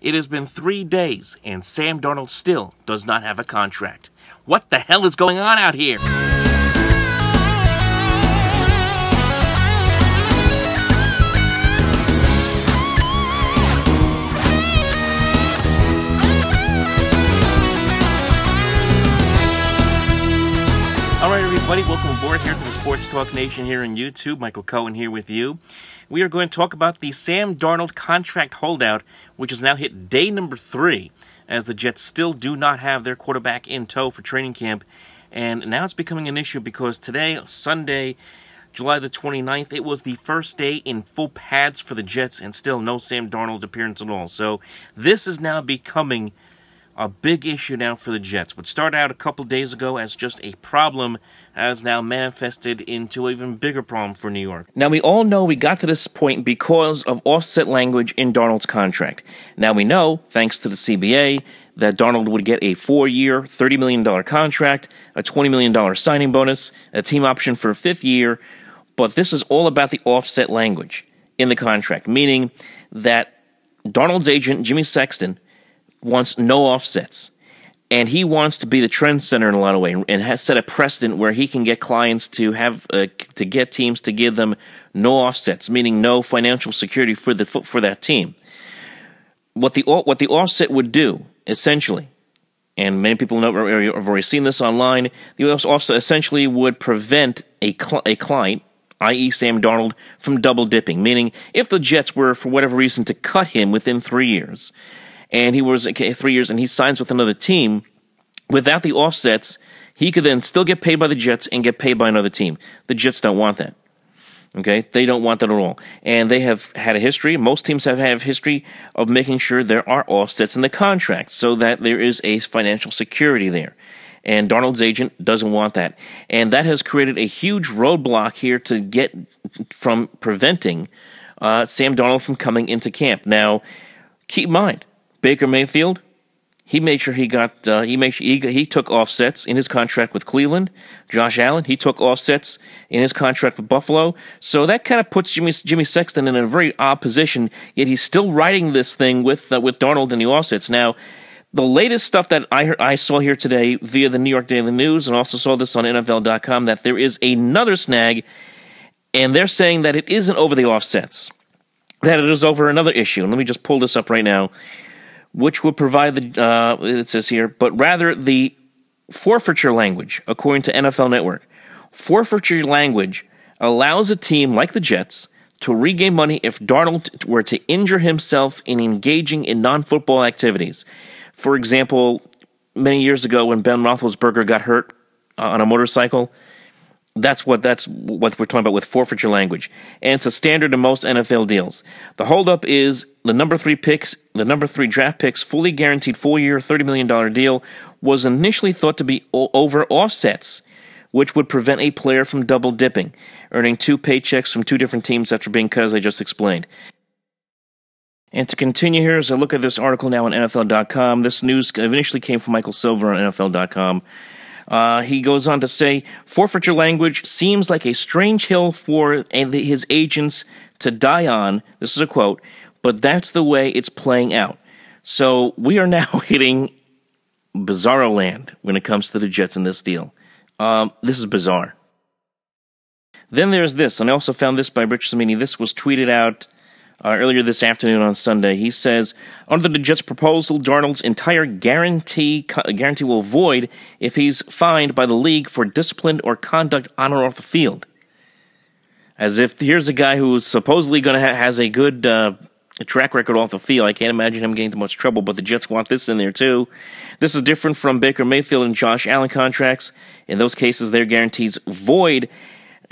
It has been 3 days, and Sam Darnold still does not have a contract. What the hell is going on out here? Alright everybody, welcome aboard here to the Sports Talk Nation here on YouTube. Michael Cohen here with you. We are going to talk about the Sam Darnold contract holdout, which has now hit day number 3, as the Jets still do not have their quarterback in tow for training camp. And now it's becoming an issue because today, Sunday, July the 29th, it was the first day in full pads for the Jets, and still no Sam Darnold appearance at all. So this is now becoming a big issue now for the Jets. What started out a couple days ago as just a problem has now manifested into an even bigger problem for New York. Now, we all know we got to this point because of offset language in Darnold's contract. Now, we know, thanks to the CBA, that Darnold would get a 4-year, $30 million contract, a $20 million signing bonus, a team option for a 5th year, but this is all about the offset language in the contract, meaning that Darnold's agent, Jimmy Sexton, wants no offsets, and he wants to be the trendsetter in a lot of ways, and has set a precedent where he can get clients to have to get teams to give them no offsets, meaning no financial security for that team. What the offset would do, essentially, and many people have already seen this online, the offset essentially would prevent a client, i.e. Sam Darnold, from double dipping, meaning if the Jets were, for whatever reason, to cut him within 3 years, and he was 3 years, and he signs with another team, without the offsets, he could then still get paid by the Jets and get paid by another team. The Jets don't want that. Okay? They don't want that at all. And they have had a history, most teams have had a history of making sure there are offsets in the contract so that there is a financial security there. And Darnold's agent doesn't want that. And that has created a huge roadblock here to get from preventing Sam Darnold from coming into camp. Now, keep in mind, Baker Mayfield, he made sure he took offsets in his contract with Cleveland. Josh Allen, he took offsets in his contract with Buffalo. So that kind of puts Jimmy Sexton in a very odd position, yet he's still riding this thing with Darnold and the offsets. Now, the latest stuff that I saw here today via the New York Daily News, and also saw this on NFL.com, that there is another snag, and they're saying that it isn't over the offsets, that it is over another issue. And let me just pull this up right now, which would provide it says here, but rather the forfeiture language, according to NFL Network. Forfeiture language allows a team like the Jets to regain money if Darnold were to injure himself in engaging in non-football activities. For example, many years ago when Ben Roethlisberger got hurt on a motorcycle, that's what we're talking about with forfeiture language. And it's a standard in most NFL deals. The holdup is the number 3 draft picks, fully guaranteed 4-year, $30 million deal, was initially thought to be over offsets, which would prevent a player from double dipping, earning 2 paychecks from 2 different teams after being cut, as I just explained. And to continue here, as I look at this article now on NFL.com, this news initially came from Michael Silver on NFL.com. He goes on to say, forfeiture language seems like a strange hill for his agents to die on. This is a quote, but that's the way it's playing out. So we are now hitting bizarro land when it comes to the Jets in this deal. This is bizarre. Then there's this, and I also found this by Rich Cimini. This was tweeted out earlier this afternoon on Sunday. He says, under the Jets' proposal, Darnold's entire guarantee will void if he's fined by the league for discipline or conduct on or off the field. As if here's a guy who's supposedly going to has a good track record off the field. I can't imagine him getting too much trouble, but the Jets want this in there too. This is different from Baker Mayfield and Josh Allen contracts. In those cases, their guarantees void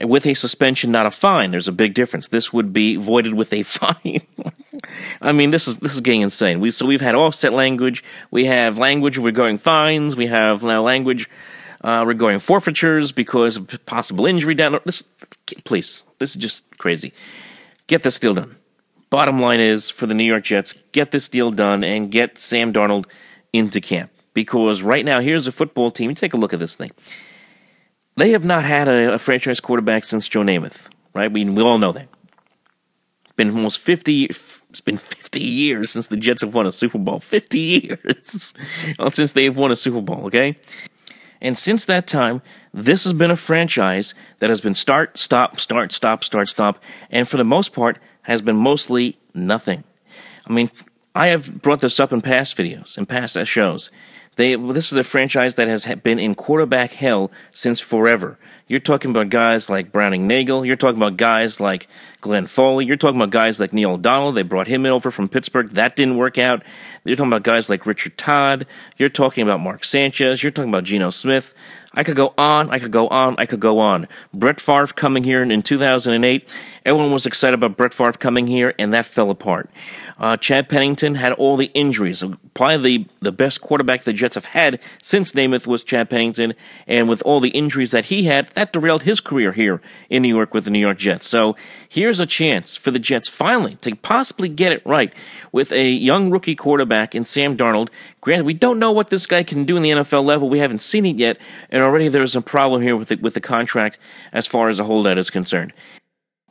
with a suspension, not a fine. There's a big difference. This would be voided with a fine. I mean, this is getting insane. We've had offset language. We have language regarding fines. We have now language regarding forfeitures because of possible injury down. Please, this is just crazy. Get this deal done. Bottom line is, for the New York Jets, get this deal done and get Sam Darnold into camp. Because right now, here's a football team. You take a look at this thing. They have not had a franchise quarterback since Joe Namath, right? We all know that. Been almost 50 It's been 50 years since the Jets have won a Super Bowl. 50 years since they've won a Super Bowl, okay? And since that time, this has been a franchise that has been start, stop, start, stop, start, stop, and for the most part has been mostly nothing. I mean, I have brought this up in past videos, in past shows. This is a franchise that has been in quarterback hell since forever. You're talking about guys like Browning Nagel. You're talking about guys like Glenn Foley. You're talking about guys like Neil O'Donnell. They brought him in over from Pittsburgh. That didn't work out. You're talking about guys like Richard Todd. You're talking about Mark Sanchez. You're talking about Geno Smith. I could go on, I could go on, I could go on. Brett Favre coming here in 2008. Everyone was excited about Brett Favre coming here, and that fell apart. Chad Pennington had all the injuries. Probably the best quarterback the Jets have had since Namath was Chad Pennington, and with all the injuries that he had, that derailed his career here in New York with the New York Jets. So here's a chance for the Jets finally to possibly get it right with a young rookie quarterback in Sam Darnold. Granted, we don't know what this guy can do in the NFL level. We haven't seen it yet, and already there's a problem here with the contract as far as a holdout is concerned.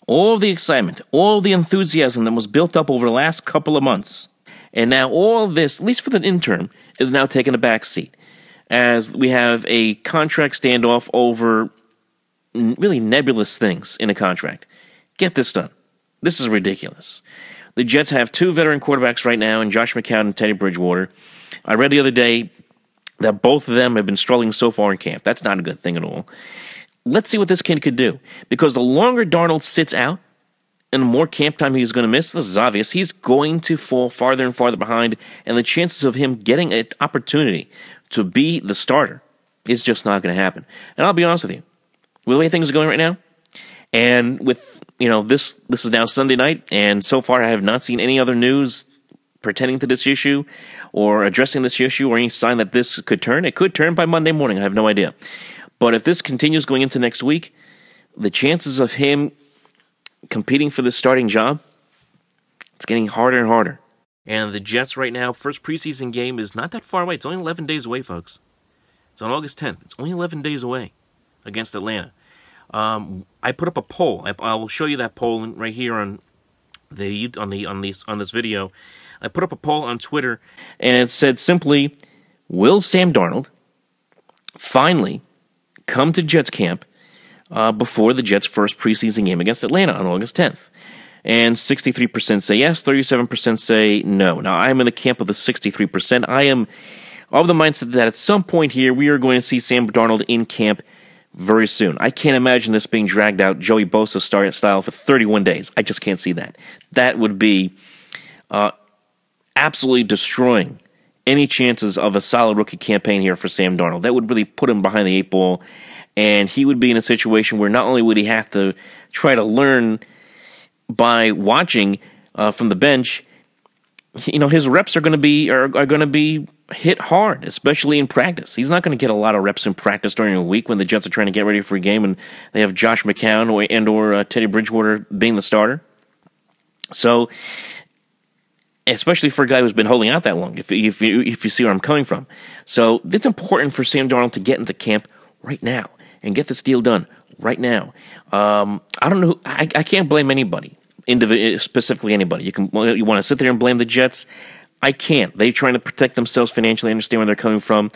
All of the excitement, all of the enthusiasm that was built up over the last couple of months, and now all of this, at least for the interim, is now taking a back seat, as we have a contract standoff over really nebulous things in a contract. Get this done. This is ridiculous. The Jets have two veteran quarterbacks right now in Josh McCown and Teddy Bridgewater. I read the other day that both of them have been struggling so far in camp. That's not a good thing at all. Let's see what this kid could do. Because the longer Darnold sits out, and the more camp time he's going to miss, this is obvious, he's going to fall farther and farther behind, and the chances of him getting an opportunity to be the starter is just not going to happen. And I'll be honest with you, with the way things are going right now, and with, this is now Sunday night, and so far I have not seen any other news pertaining to this issue, or addressing this issue, or any sign that this could turn. It could turn by Monday morning, I have no idea. But if this continues going into next week, the chances of him competing for the starting job, it's getting harder and harder. And the Jets right now, first preseason game is not that far away. It's only 11 days away, folks. It's on August 10th. It's only 11 days away against Atlanta. I put up a poll. I will show you that poll right here on this video. I put up a poll on Twitter, and it said simply, will Sam Darnold finally come to Jets camp before the Jets' first preseason game against Atlanta on August 10th? And 63% say yes, 37% say no. Now, I'm in the camp of the 63%. I am of the mindset that at some point here, we are going to see Sam Darnold in camp very soon. I can't imagine this being dragged out Joey Bosa style for 31 days. I just can't see that. That would be absolutely destroying any chances of a solid rookie campaign here for Sam Darnold. That would really put him behind the eight ball, and he would be in a situation where not only would he have to try to learn by watching from the bench, his reps are going to be hit hard, especially in practice. He's not going to get a lot of reps in practice during a week when the Jets are trying to get ready for a game and they have Josh McCown or Teddy Bridgewater being the starter. So, especially for a guy who's been holding out that long, if you see where I'm coming from. So it's important for Sam Darnold to get into camp right now and get this deal done right now. I don't know. I can't blame anybody, specifically anybody. You want to sit there and blame the Jets? I can't. They're trying to protect themselves financially. I understand where they're coming from.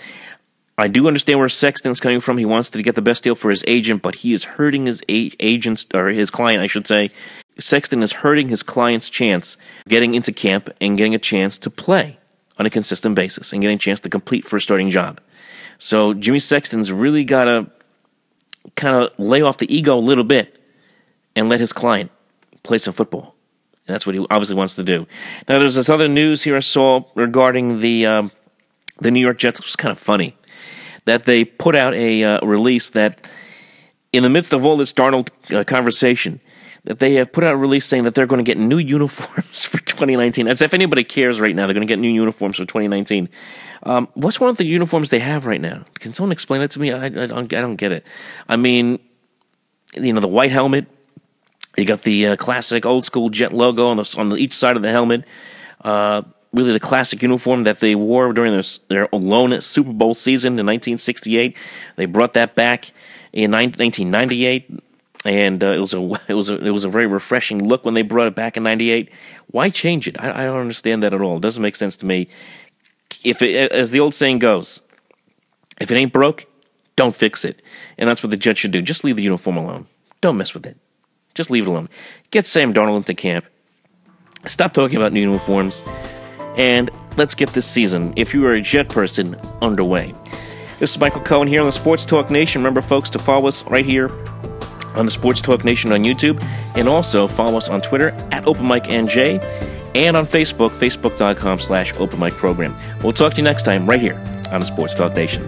I do understand where Sexton's coming from. He wants to get the best deal for his agent, but he is hurting his agent, or his client, I should say. Sexton is hurting his client's chance of getting into camp and getting a chance to play on a consistent basis and getting a chance to compete for a starting job. So Jimmy Sexton's really got to kind of lay off the ego a little bit and let his client play some football. And that's what he obviously wants to do. Now, there's this other news here I saw regarding the New York Jets. It was kind of funny that they put out a release that, in the midst of all this Darnold conversation, that they have put out a release saying that they're going to get new uniforms for 2019. As if anybody cares right now, they're going to get new uniforms for 2019. What's one of the uniforms they have right now? Can someone explain it to me? I don't get it. I mean, the white helmet. You got the classic old school Jet logo on each side of the helmet. Really the classic uniform that they wore during their lone Super Bowl season in 1968. They brought that back in 1998. And it was a very refreshing look when they brought it back in '98. Why change it? I don't understand that at all. It doesn't make sense to me. As the old saying goes, if it ain't broke, don't fix it. And that's what the Jets should do. Just leave the uniform alone. Don't mess with it. Just leave it alone. Get Sam Darnold into camp. Stop talking about new uniforms. And let's get this season, if you are a Jet person, underway. This is Michael Cohen here on the Sports Talk Nation. Remember, folks, to follow us right here on the Sports Talk Nation on YouTube, and also follow us on Twitter at OpenMicNJ, and on Facebook, facebook.com/OpenMicProgram. We'll talk to you next time right here on the Sports Talk Nation.